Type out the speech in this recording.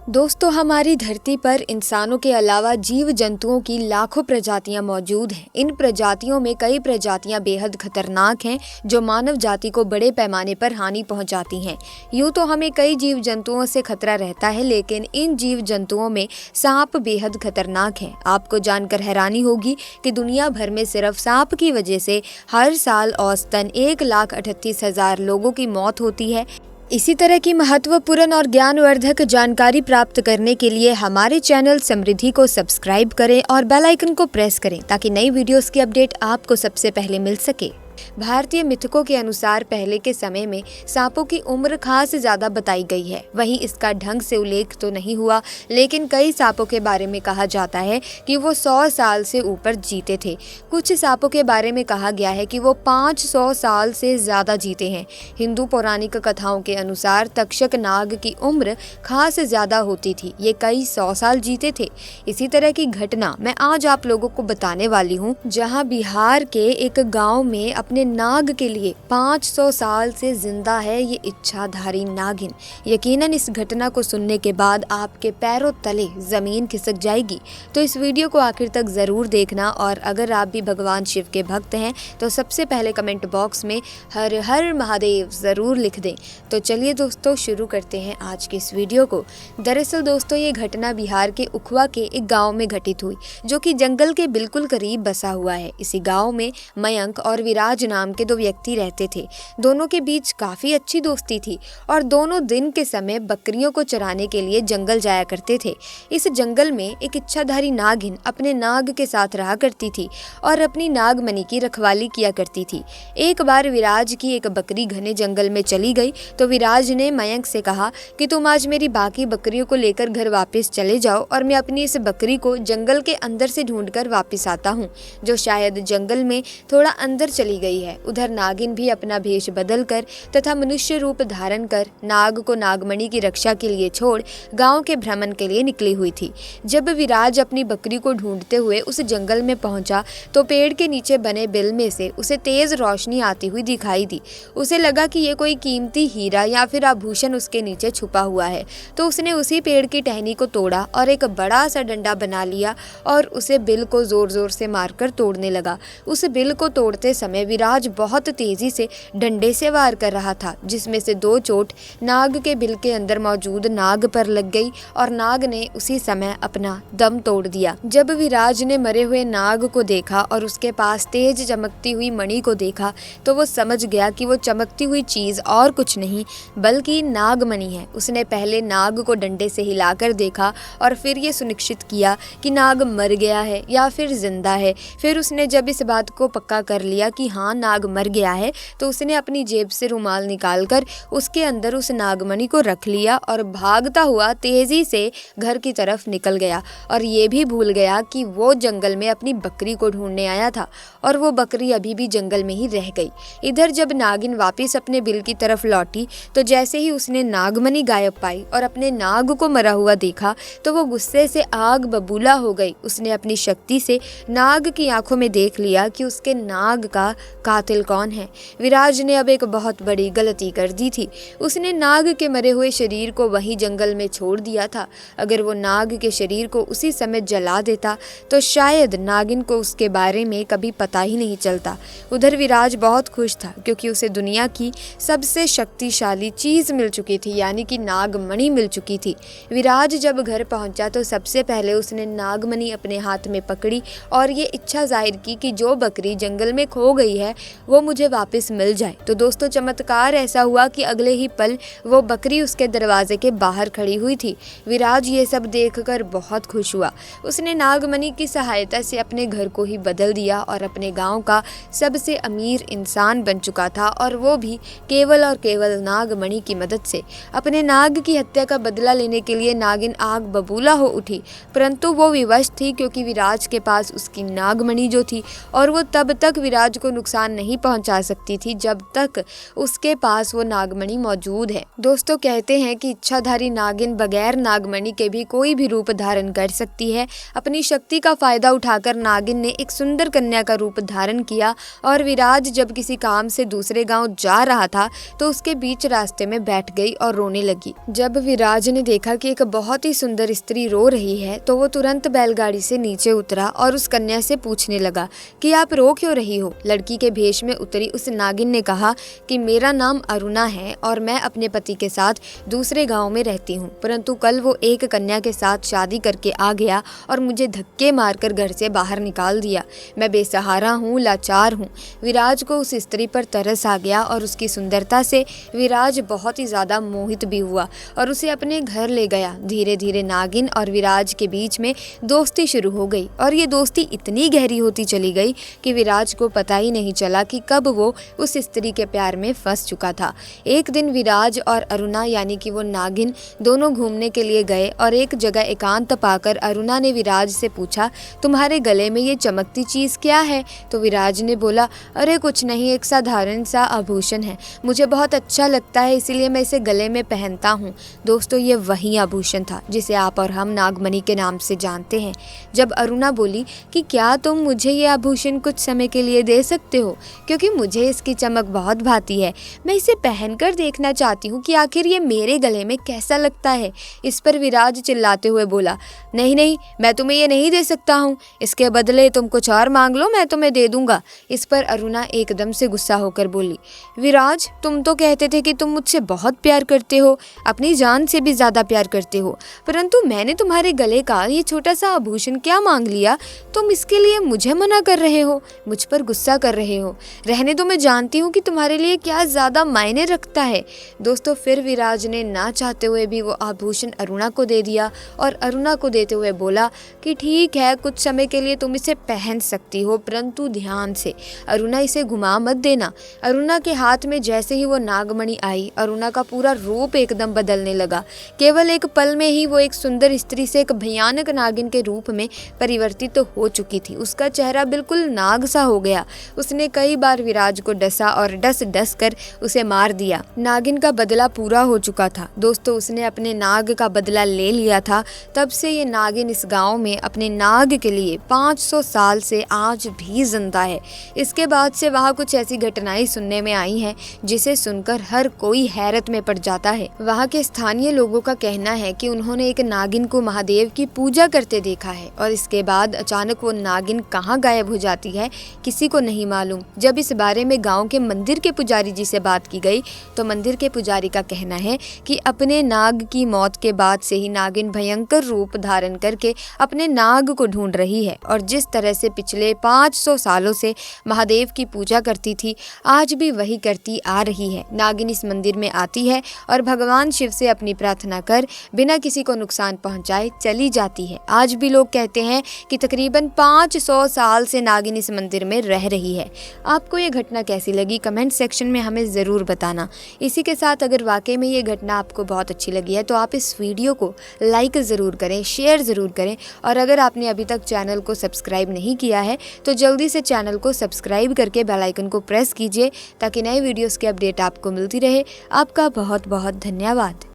दोस्तों, हमारी धरती पर इंसानों के अलावा जीव जंतुओं की लाखों प्रजातियां मौजूद हैं। इन प्रजातियों में कई प्रजातियां बेहद खतरनाक हैं जो मानव जाति को बड़े पैमाने पर हानि पहुंचाती हैं। यूं तो हमें कई जीव जंतुओं से खतरा रहता है, लेकिन इन जीव जंतुओं में सांप बेहद खतरनाक है। आपको जानकर हैरानी होगी कि दुनिया भर में सिर्फ सांप की वजह से हर साल औसतन 1,38,000 लोगों की मौत होती है। इसी तरह की महत्वपूर्ण और ज्ञानवर्धक जानकारी प्राप्त करने के लिए हमारे चैनल समृद्धि को सब्सक्राइब करें और बेल आइकन को प्रेस करें ताकि नई वीडियोस की अपडेट आपको सबसे पहले मिल सके। भारतीय मिथकों के अनुसार पहले के समय में सांपों की उम्र खास ज्यादा बताई गई है। वहीं इसका ढंग से उल्लेख तो नहीं हुआ, लेकिन कई सांपों के बारे में कहा जाता है कि वो 100 साल से ऊपर जीते थे। कुछ सांपों के बारे में कहा गया है कि वो 500 साल से ज्यादा जीते हैं। हिंदू पौराणिक कथाओं के अनुसार तक्षक नाग की उम्र खास ज्यादा होती थी। ये कई 100 साल जीते थे। इसी तरह की घटना मैं आज आप लोगों को बताने वाली हूँ, जहाँ बिहार के एक गाँव में अपने नाग के लिए 500 साल से जिंदा है ये इच्छाधारी नागिन। यकीनन इस घटना को सुनने के बाद आपके पैरों तले जमीन खिसक जाएगी। तो इस वीडियो को आखिर तक जरूर देखना, और अगर आप भी भगवान शिव के भक्त हैं तो सबसे पहले कमेंट बॉक्स में हर हर महादेव जरूर लिख दें। तो चलिए दोस्तों, शुरू करते हैं आज की इस वीडियो को। दरअसल दोस्तों, ये घटना बिहार के उखवा के एक गाँव में घटित हुई, जो कि जंगल के बिल्कुल करीब बसा हुआ है। इसी गाँव में मयंक और विराज नाम के दो व्यक्ति रहते थे। दोनों के बीच काफी अच्छी दोस्ती थी और दोनों दिन के समय बकरियों को चराने के लिए जंगल जाया करते थे। इस जंगल में एक इच्छाधारी नागिन अपने नाग के साथ रहा करती थी और अपनी नागमणि की रखवाली किया करती थी। एक बार विराज की एक बकरी घने जंगल में चली गई तो विराज ने मयंक से कहा कि तुम आज मेरी बाकी बकरियों को लेकर घर वापस चले जाओ और मैं अपनी इस बकरी को जंगल के अंदर से ढूंढकर वापस आता हूँ, जो शायद जंगल में थोड़ा अंदर चली गई है। उधर नागिन भी अपना भेष बदलकर तथा मनुष्य रूप धारण कर नाग को नागमणि की रक्षा के लिए छोड़ गांव के भ्रमण के लिए निकली हुई थी। जब विराज अपनी बकरी को ढूंढते हुए उस जंगल में पहुंचा तो पेड़ के नीचे बने बिल में से उसे तेज रोशनी आती हुई दिखाई दी। उसे लगा कि ये कोई कीमती हीरा या फिर आभूषण उसके नीचे छुपा हुआ है, तो उसने उसी पेड़ की टहनी को तोड़ा और एक बड़ा सा डंडा बना लिया और उसे बिल को जोर जोर से मारकर तोड़ने लगा। उस बिल को तोड़ते समय विराज बहुत तेजी से डंडे से वार कर रहा था, जिसमें से 2 चोट नाग के बिल के अंदर मौजूद नाग पर लग गई और नाग ने उसी समय अपना दम तोड़ दिया। जब विराज ने मरे हुए नाग को देखा और उसके पास तेज चमकती हुई मणि को देखा तो वो समझ गया कि वो चमकती हुई चीज और कुछ नहीं बल्कि नागमणि है। उसने पहले नाग को डंडे से हिलाकर देखा और फिर ये सुनिश्चित किया कि नाग मर गया है या फिर जिंदा है। फिर उसने जब इस बात को पक्का कर लिया कि हाँ नाग मर गया है, तो उसने अपनी जेब से रुमाल निकालकर उसके अंदर उस नागमणि को रख लिया और भागता हुआ तेजी से घर की तरफ निकल गया और ये भी भूल गया कि वो जंगल में अपनी बकरी को ढूंढने आया था और वो बकरी अभी भी जंगल में ही रह गई। इधर जब नागिन वापस अपने बिल की तरफ लौटी तो जैसे ही उसने नागमणि गायब पाई और अपने नाग को मरा हुआ देखा तो वो गुस्से से आग बबूला हो गई। उसने अपनी शक्ति से नाग की आंखों में देख लिया कि उसके नाग का कातिल कौन है। विराज ने अब एक बहुत बड़ी गलती कर दी थी। उसने नाग के मरे हुए शरीर को वहीं जंगल में छोड़ दिया था। अगर वो नाग के शरीर को उसी समय जला देता तो शायद नागिन को उसके बारे में कभी पता ही नहीं चलता। उधर विराज बहुत खुश था क्योंकि उसे दुनिया की सबसे शक्तिशाली चीज मिल चुकी थी, यानी कि नागमणि मिल चुकी थी। विराज जब घर पहुंचा तो सबसे पहले उसने नागमणि अपने हाथ में पकड़ी और ये इच्छा जाहिर की कि जो बकरी जंगल में खो गई है वो मुझे वापस मिल जाए। तो दोस्तों, चमत्कार ऐसा हुआ कि अगले ही पल वो बकरी उसके दरवाजे के बाहर खड़ी हुई थी। विराज ये सब देखकर बहुत खुश हुआ। उसने नागमणि की सहायता से अपने घर को ही बदल दिया और अपने गांव का सबसे अमीर इंसान बन चुका था, और वो भी केवल और केवल नागमणि की मदद से। अपने नाग की हत्या का बदला लेने के लिए नागिन आग बबूला हो उठी, परंतु वो विवश थी क्योंकि विराज के पास उसकी नागमणि जो थी और वो तब तक विराज को नुकसान नहीं पहुंचा सकती थी जब तक उसके पास वो नागमणि मौजूद है। दोस्तों कहते हैं कि इच्छाधारी नागिन बगैर नागमणि के भी कोई भी रूप धारण कर सकती है। अपनी शक्ति का फायदा उठाकर नागिन ने एक सुंदर कन्या का रूप धारण किया और विराज जब किसी काम से दूसरे गांव जा रहा था तो उसके बीच रास्ते में बैठ गई और रोने लगी। जब विराज ने देखा कि एक बहुत ही सुंदर स्त्री रो रही है तो वो तुरंत बैलगाड़ी से नीचे उतरा और उस कन्या से पूछने लगा कि आप रो क्यों रही हो। लड़की के भेष में उतरी उस नागिन ने कहा कि मेरा नाम अरुणा है और मैं अपने पति के साथ दूसरे गांव में रहती हूँ, परंतु कल वो एक कन्या के साथ शादी करके आ गया और मुझे धक्के मारकर घर से बाहर निकाल दिया। मैं बेसहारा हूँ, लाचार हूँ। विराज को उस स्त्री पर तरस आ गया और उसकी सुंदरता से विराज बहुत ही ज्यादा मोहित भी हुआ और उसे अपने घर ले गया। धीरे धीरे नागिन और विराज के बीच में दोस्ती शुरू हो गई और ये दोस्ती इतनी गहरी होती चली गई कि विराज को पता ही नहीं चला कि कब वो उस स्त्री के प्यार में फंस चुका था। एक दिन विराज और अरुणा यानी कि वो नागिन दोनों घूमने के लिए गए और एक जगह एकांत पाकर अरुणा ने विराज से पूछा, तुम्हारे गले में ये चमकती चीज क्या है? तो विराज ने बोला, अरे कुछ नहीं, एक साधारण सा आभूषण है, मुझे बहुत अच्छा लगता है इसीलिए मैं इसे गले में पहनता हूँ। दोस्तों ये वही आभूषण था जिसे आप और हम नागमणि के नाम से जानते हैं। जब अरुणा बोली कि क्या तुम मुझे ये आभूषण कुछ समय के लिए दे सकते हो, क्योंकि मुझे इसकी चमक बहुत भाती है, मैं इसे पहनकर देखना चाहती हूँ कि आखिर ये मेरे गले में कैसा लगता है। इस पर विराज चिल्लाते हुए बोला, नहीं नहीं, मैं तुम्हें ये नहीं दे सकता हूँ, इसके बदले तुम कुछ और मांग लो, मैं तुम्हें दे दूंगा। इस पर अरुणा एकदम से गुस्सा होकर बोली, विराज तुम तो कहते थे कि तुम मुझसे बहुत प्यार करते हो, अपनी जान से भी ज्यादा प्यार करते हो, परंतु मैंने तुम्हारे गले का ये छोटा सा आभूषण क्या मांग लिया, तुम इसके लिए मुझे मना कर रहे हो, मुझ पर गुस्सा कर रहे हो। रहने दो, मैं जानती हूँ कि तुम्हारे लिए क्या ज्यादा मायने रखता है। दोस्तों फिर विराज ने ना चाहते हुए भी वो आभूषण अरुणा को दे दिया और अरुणा को देते हुए बोला कि ठीक है, कुछ समय के लिए तुम इसे पहन सकती हो, परंतु ध्यान से, अरुणा इसे घुमा मत देना। अरुणा के हाथ में जैसे ही वो नागमणि आई, अरुणा का पूरा रूप एकदम बदलने लगा। केवल एक पल में ही वो एक सुंदर स्त्री से एक भयानक नागिन के रूप में परिवर्तित तो हो चुकी थी। उसका चेहरा बिल्कुल नाग सा हो गया। उसने कई बार विराज को डसा और डस डस कर उसे मार दिया। नागिन का बदला पूरा हो चुका था। दोस्तों उसने अपने नाग का बदला ले लिया था। तब से ये नागिन इस गांव में अपने नाग के लिए 500 साल से आज भी जिंदा है। इसके बाद से वहाँ कुछ ऐसी घटनाएं सुनने में आई हैं जिसे सुनकर हर कोई हैरत में पड़ जाता है। वहाँ के स्थानीय लोगों का कहना है कि उन्होंने एक नागिन को महादेव की पूजा करते देखा है और इसके बाद अचानक वो नागिन कहाँ गायब हो जाती है किसी को नहीं मालूम। जब इस बारे में गांव के मंदिर के पुजारी जी से बात की गई तो मंदिर के पुजारी का कहना है कि अपने नाग की मौत के बाद से ही नागिन भयंकर रूप धारण करके अपने नाग को ढूंढ रही है और जिस तरह से पिछले 500 सालों से महादेव की पूजा करती थी आज भी वही करती आ रही है। नागिन इस मंदिर में आती है और भगवान शिव से अपनी प्रार्थना कर बिना किसी को नुकसान पहुंचाए चली जाती है। आज भी लोग कहते हैं कि तकरीबन 500 साल से नागिन इस मंदिर में रह रही है। आपको ये घटना कैसी लगी कमेंट सेक्शन में हमें ज़रूर बताना। इसी के साथ अगर वाकई में ये घटना आपको बहुत अच्छी लगी है तो आप इस वीडियो को लाइक ज़रूर करें, शेयर ज़रूर करें और अगर आपने अभी तक चैनल को सब्सक्राइब नहीं किया है तो जल्दी से चैनल को सब्सक्राइब करके बेल आइकन को प्रेस कीजिए ताकि नए वीडियोस की अपडेट आपको मिलती रहे। आपका बहुत बहुत धन्यवाद।